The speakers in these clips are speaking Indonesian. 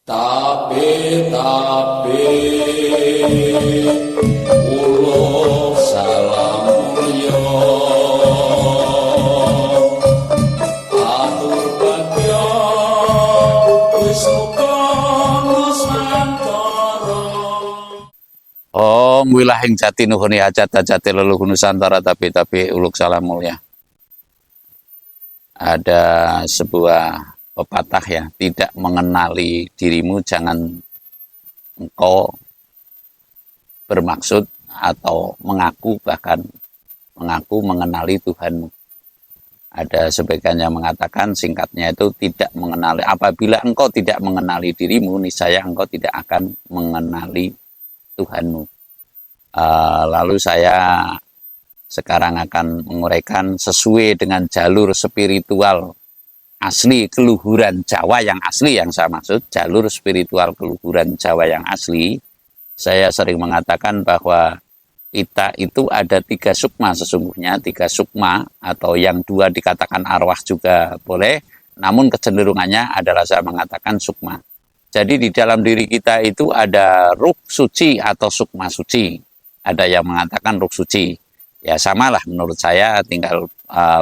Tapi ulo salam mulya atur bagya wis muga nusantara. Om wilahing jati nuhuni hajat jati leluhur Nusantara tapi uluk salam mulia. Ada sebuah pepatah ya, tidak mengenali dirimu jangan engkau bermaksud atau mengaku, bahkan mengaku mengenali Tuhanmu. Ada sebagian yang mengatakan singkatnya itu tidak mengenali. Apabila engkau tidak mengenali dirimu, niscaya engkau tidak akan mengenali Tuhanmu. Lalu saya sekarang akan menguraikan sesuai dengan jalur spiritual asli keluhuran Jawa yang asli, yang saya maksud jalur spiritual keluhuran Jawa yang asli. Saya sering mengatakan bahwa kita itu ada 3 sukma sesungguhnya, 3 sukma, atau yang 2 dikatakan arwah juga boleh, namun kecenderungannya adalah saya mengatakan sukma. Jadi di dalam diri kita itu ada ruh suci atau sukma suci. Ada yang mengatakan ruh suci. Ya samalah menurut saya, tinggal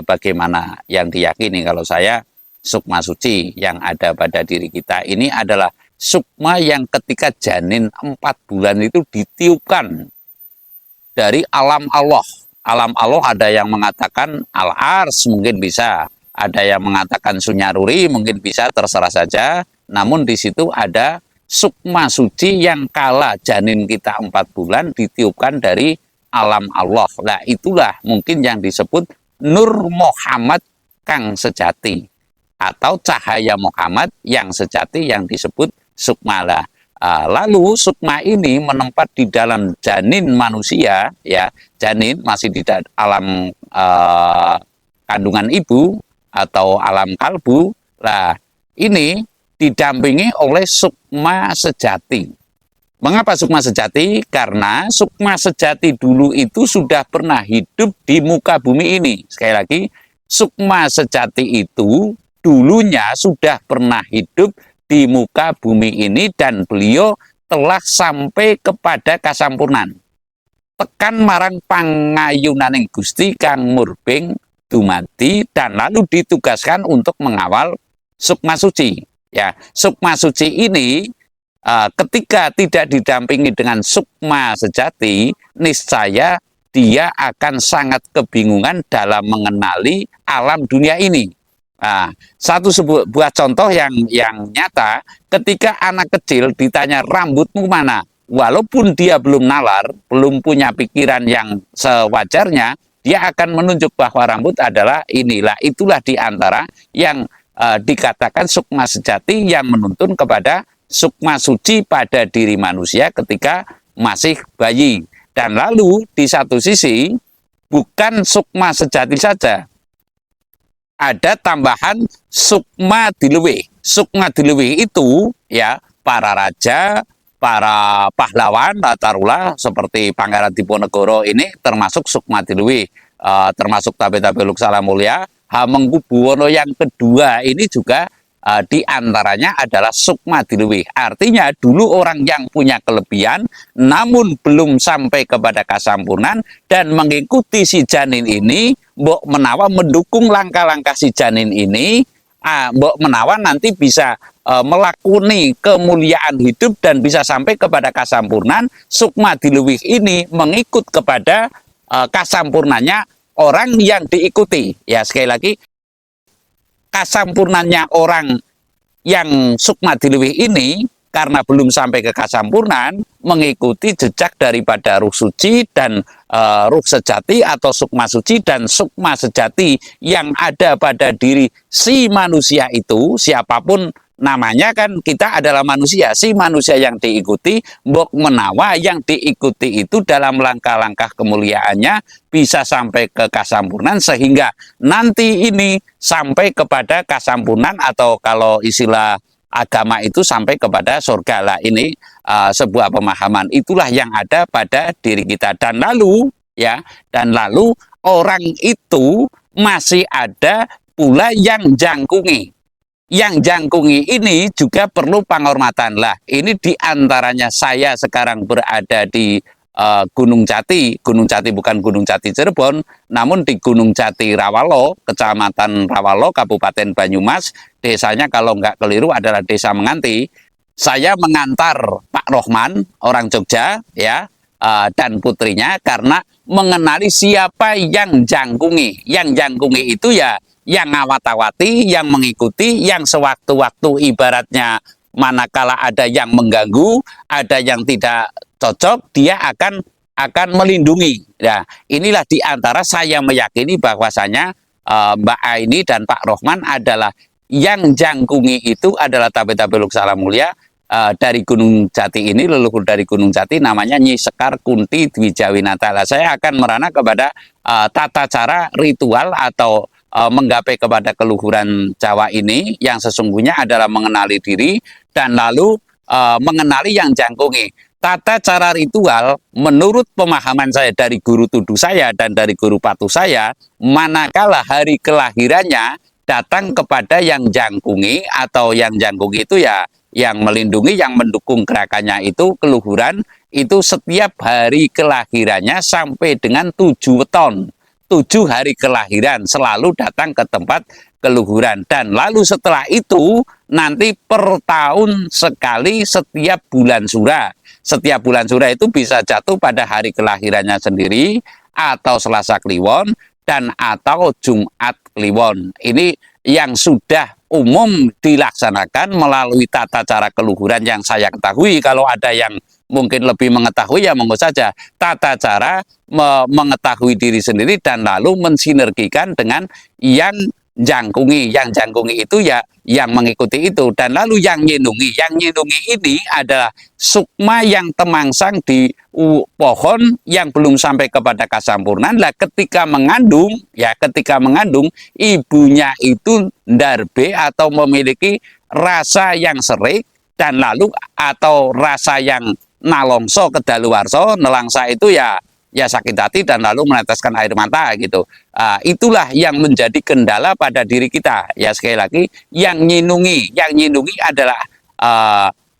bagaimana yang diyakini. Kalau saya, sukma suci yang ada pada diri kita ini adalah sukma yang ketika janin 4 bulan itu ditiupkan dari alam Allah. Alam Allah ada yang mengatakan al-ars, mungkin bisa. Ada yang mengatakan sunyaruri, mungkin bisa, terserah saja. Namun di situ ada sukma suci yang kala janin kita 4 bulan ditiupkan dari alam Allah. Nah itulah mungkin yang disebut Nur Muhammad kang sejati, atau cahaya Muhammad yang sejati yang disebut sukma. Lalu sukma ini menempat di dalam janin manusia, ya, janin masih di alam kandungan ibu atau alam kalbu. Lah ini didampingi oleh sukma sejati. Mengapa sukma sejati? Karena sukma sejati dulu itu sudah pernah hidup di muka bumi ini. Sekali lagi, sukma sejati itu dulunya sudah pernah hidup di muka bumi ini dan beliau telah sampai kepada kasampurnan. Tekan marang pangayunaning Gusti kang murbing dumati, dan lalu ditugaskan untuk mengawal sukma suci. Ya, sukma suci ini ketika tidak didampingi dengan sukma sejati, niscaya dia akan sangat kebingungan dalam mengenali alam dunia ini. Satu buah contoh yang nyata, ketika anak kecil ditanya rambutmu mana, walaupun dia belum nalar, belum punya pikiran yang sewajarnya, dia akan menunjuk bahwa rambut adalah inilah. Itulah diantara yang dikatakan sukma sejati yang menuntun kepada sukma suci pada diri manusia ketika masih bayi. Dan lalu di satu sisi bukan sukma sejati saja, ada tambahan sukma diluwih. Sukma diluwih itu ya para raja, para pahlawan taruhlah seperti Pangeran Diponegoro ini termasuk sukma diluwih, termasuk tabe-tabe uluk salam mulia. Hamengkubuwono yang kedua ini juga di antaranya adalah sukma diluwih. Artinya dulu orang yang punya kelebihan namun belum sampai kepada kasampurnan dan mengikuti si janin ini, mbok menawa mendukung langkah-langkah si janin ini, mbok menawa nanti bisa melakoni kemuliaan hidup dan bisa sampai kepada kasampurnan. Sukma diluwih ini mengikut kepada kasampurnanya orang yang diikuti. Ya sekali lagi, kasampurnannya orang yang sukma diluwih ini karena belum sampai ke kasampurnan mengikuti jejak daripada ruh suci dan ruh sejati atau sukma suci dan sukma sejati yang ada pada diri si manusia itu, siapapun namanya, kan kita adalah manusia. Si manusia yang diikuti, mbok menawa yang diikuti itu dalam langkah-langkah kemuliaannya bisa sampai ke kasampurnan, sehingga nanti ini sampai kepada kasampurnan, atau kalau istilah agama itu sampai kepada surga. Lah ini sebuah pemahaman, itulah yang ada pada diri kita. Dan lalu orang itu masih ada pula yang jangkungi. yang jangkungi ini juga perlu penghormatan. Lah, ini diantaranya saya sekarang berada di Gunung Jati. Gunung Jati bukan Gunung Jati Cirebon, namun di Gunung Jati Rawalo, Kecamatan Rawalo, Kabupaten Banyumas. Desanya kalau nggak keliru adalah Desa Menganti. Saya mengantar Pak Rohman, orang Jogja, ya, dan putrinya karena mengenali siapa yang jangkungi. Yang jangkungi itu ya yang ngawat-awati, yang mengikuti, yang sewaktu-waktu ibaratnya manakala ada yang mengganggu, ada yang tidak cocok, dia akan melindungi. Nah, inilah diantara saya meyakini bahwasanya Mbak Aini dan Pak Rohman adalah yang jangkungi itu adalah Tabe-Tabe Uluk Salam Mulia dari Gunung Jati ini, leluhur dari Gunung Jati namanya Nyi Sekar Kunti Dwijawinata. Saya akan merana kepada tata cara ritual atau menggapai kepada keluhuran Jawa ini yang sesungguhnya adalah mengenali diri dan lalu mengenali yang jangkungi. Tata cara ritual menurut pemahaman saya dari guru tuduh saya dan dari guru patuh saya, manakala hari kelahirannya datang kepada yang jangkungi atau yang jangkungi itu ya yang melindungi, yang mendukung gerakannya itu keluhuran itu setiap hari kelahirannya sampai dengan 7 weton. 7 hari kelahiran selalu datang ke tempat keluhuran dan lalu setelah itu nanti per tahun sekali setiap bulan Sura. Setiap bulan Sura itu bisa jatuh pada hari kelahirannya sendiri atau Selasa Kliwon dan atau Jumat Kliwon. Ini yang sudah umum dilaksanakan melalui tata cara keluhuran yang saya ketahui. Kalau ada yang mungkin lebih mengetahui ya monggo saja. Tata cara mengetahui diri sendiri dan lalu mensinergikan dengan yang jangkungi. Yang jangkungi itu ya yang mengikuti itu. Dan lalu yang nyinungi. Yang nyinungi ini adalah sukma yang temangsang di pohon yang belum sampai kepada kasampurnaan. Lah ketika mengandung, ya ketika mengandung, ibunya itu ndarbe atau memiliki rasa yang serik dan lalu atau rasa yang nalongso kedaluwarso, nelangsa itu ya sakit hati dan lalu meneteskan air mata gitu. Itulah yang menjadi kendala pada diri kita. Ya sekali lagi yang nyinungi adalah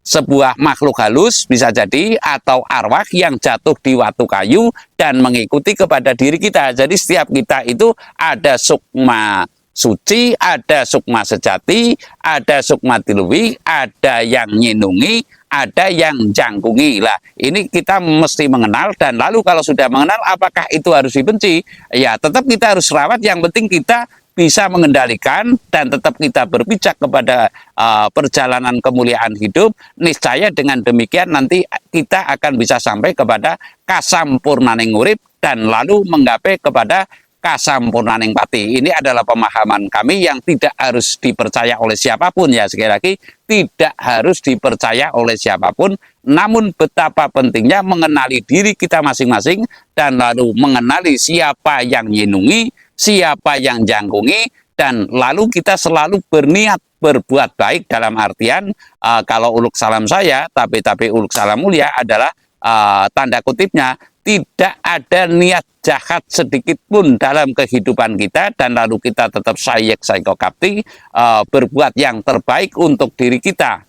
sebuah makhluk halus bisa jadi atau arwah yang jatuh di watu kayu dan mengikuti kepada diri kita. Jadi setiap kita itu ada sukma suci, ada sukma sejati, ada sukma tiluwi, ada yang nyinungi, ada yang jangkungi. Lah, ini kita mesti mengenal dan lalu kalau sudah mengenal apakah itu harus dibenci? Ya, tetap kita harus rawat, yang penting kita bisa mengendalikan dan tetap kita berpijak kepada perjalanan kemuliaan hidup. Niscaya dengan demikian nanti kita akan bisa sampai kepada kasampurnaning urip dan lalu menggapai kepada kasampurnaning pati. Ini adalah pemahaman kami yang tidak harus dipercaya oleh siapapun, ya sekali lagi tidak harus dipercaya oleh siapapun, namun betapa pentingnya mengenali diri kita masing-masing dan lalu mengenali siapa yang nyinungi, siapa yang jangkungi, dan lalu kita selalu berniat berbuat baik dalam artian kalau uluk salam saya, tapi uluk salam mulia adalah tanda kutipnya tidak ada niat jahat sedikit pun dalam kehidupan kita dan lalu kita tetap sayek saikokapti berbuat yang terbaik untuk diri kita.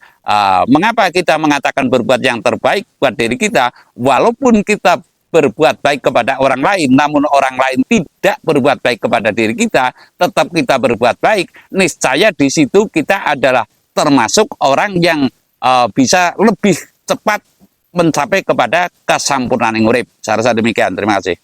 Mengapa kita mengatakan berbuat yang terbaik buat diri kita? Walaupun kita berbuat baik kepada orang lain, namun orang lain tidak berbuat baik kepada diri kita, tetap kita berbuat baik. Niscaya di situ kita adalah termasuk orang yang bisa lebih cepat mencapai kepada kesampurnaan urip. Saya rasa demikian. Terima kasih.